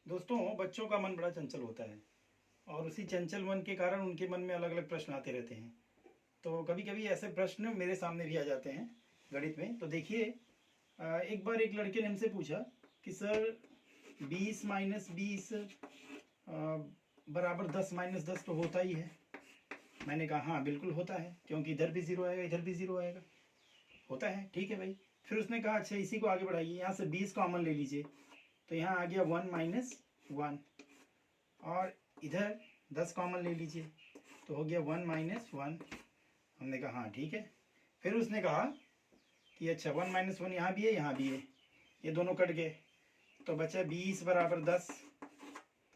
दोस्तों, बच्चों का मन बड़ा चंचल होता है और उसी चंचल मन के कारण उनके मन में अलग अलग प्रश्न आते रहते हैं। तो कभी कभी ऐसे प्रश्न मेरे सामने भी आ जाते हैं गणित में। तो देखिए, एक बार एक लड़के ने हमसे पूछा कि सर 20 - 20 बराबर 10 - 10 तो होता ही है। मैंने कहा हाँ बिल्कुल होता है, क्योंकि इधर भी ज़ीरो आएगा इधर भी ज़ीरो आएगा। होता है, ठीक है भाई। फिर उसने कहा अच्छा इसी को आगे बढ़ाइए, यहाँ से 20 कॉमन ले लीजिए। तो यहाँ आ गया 1 - 1 और इधर 10 कॉमन ले लीजिए तो हो गया 1 - 1। हमने कहा हाँ ठीक है। फिर उसने कहा कि अच्छा 1 - 1 यहाँ भी है यहाँ भी है, ये दोनों कट गए तो बचा 20 बराबर 10।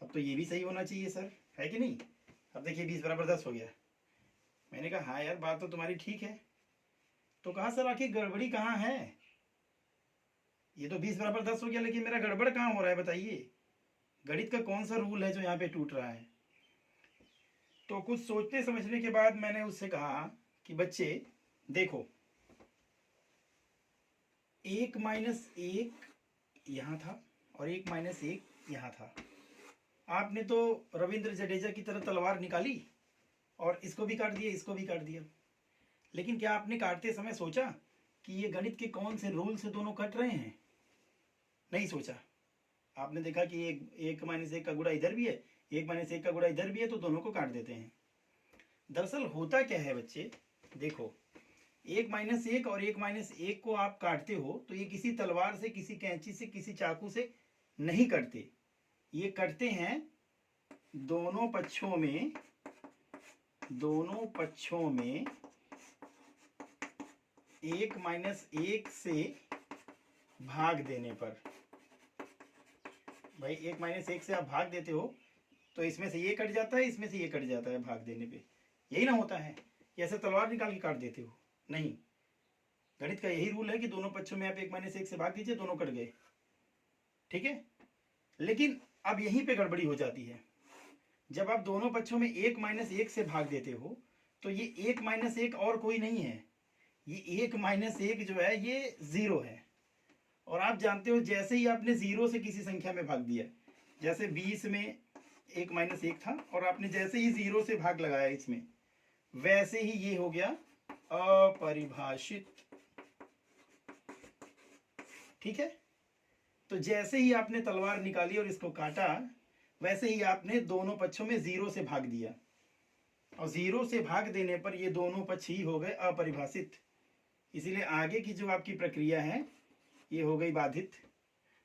तब तो ये भी सही होना चाहिए सर, है कि नहीं। अब देखिए 20 बराबर 10 हो गया। मैंने कहा हाँ यार बात तो तुम्हारी ठीक है। तो कहा सर आखिर गड़बड़ी कहाँ है, ये तो 20 बराबर 10 हो गया लेकिन मेरा गड़बड़ कहाँ हो रहा है बताइए। गणित का कौन सा रूल है जो यहाँ पे टूट रहा है। तो कुछ सोचने समझने के बाद मैंने उससे कहा कि बच्चे देखो, 1 - 1 यहाँ था और 1 - 1 यहाँ था। आपने तो रविंद्र जडेजा की तरह तलवार निकाली और इसको भी काट दिया इसको भी काट दिया। लेकिन क्या आपने काटते समय सोचा कि ये गणित के कौन से रूल से दोनों कट रहे हैं? नहीं सोचा। आपने देखा कि 1 - 1 का गुणा इधर भी है 1 - 1 का गुणा इधर भी है तो दोनों को काट देते हैं। दरअसल होता क्या है बच्चे, देखो 1 - 1 और 1 - 1 को आप काटते हो तो ये किसी तलवार से किसी कैंची से किसी चाकू से नहीं कटते। ये कटते हैं दोनों पक्षों में 1 - 1 से भाग देने पर। भाई 1 - 1 से आप भाग देते हो तो इसमें से ये कट जाता है इसमें से ये कट जाता है भाग देने पे। यही ना होता है, ऐसे तलवार निकाल के काट देते हो? नहीं, गणित का यही रूल है कि दोनों पक्षों में आप 1 - 1 से भाग दीजिए, दोनों कट गए, ठीक है। लेकिन अब यहीं पे गड़बड़ी हो जाती है। जब आप दोनों पक्षों में 1 - 1 से भाग देते हो तो ये 1 - 1 और कोई नहीं है, ये 1 - 1 जो है ये ज़ीरो है। और आप जानते हो जैसे ही आपने ज़ीरो से किसी संख्या में भाग दिया, जैसे 20 में 1 - 1 था और आपने जैसे ही ज़ीरो से भाग लगाया इसमें, वैसे ही ये हो गया अपरिभाषित, ठीक है। तो जैसे ही आपने तलवार निकाली और इसको काटा, वैसे ही आपने दोनों पक्षों में ज़ीरो से भाग दिया और ज़ीरो से भाग देने पर ये दोनों पक्ष ही हो गए अपरिभाषित। इसीलिए आगे की जो आपकी प्रक्रिया है ये हो गई बाधित,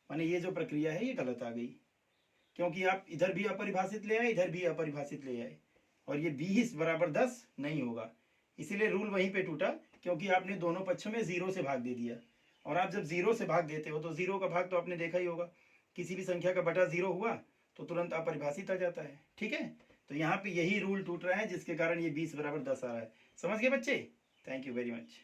माने ये जो प्रक्रिया है ये गलत आ गई, क्योंकि आप इधर भी अपरिभाषित ले आए इधर भी अपरिभाषित ले आए और ये 20 बराबर 10 नहीं होगा। इसीलिए रूल वहीं पे टूटा, क्योंकि आपने दोनों पक्षों में ज़ीरो से भाग दे दिया। और आप जब ज़ीरो से भाग देते हो तो ज़ीरो का भाग तो आपने देखा ही होगा, किसी भी संख्या का बटा ज़ीरो हुआ तो तुरंत अपरिभाषित आ जाता है, ठीक है। तो यहाँ पे यही रूल टूट रहा है जिसके कारण ये 20 बराबर 10 आ रहा है। समझ गए बच्चे? Thank you very much.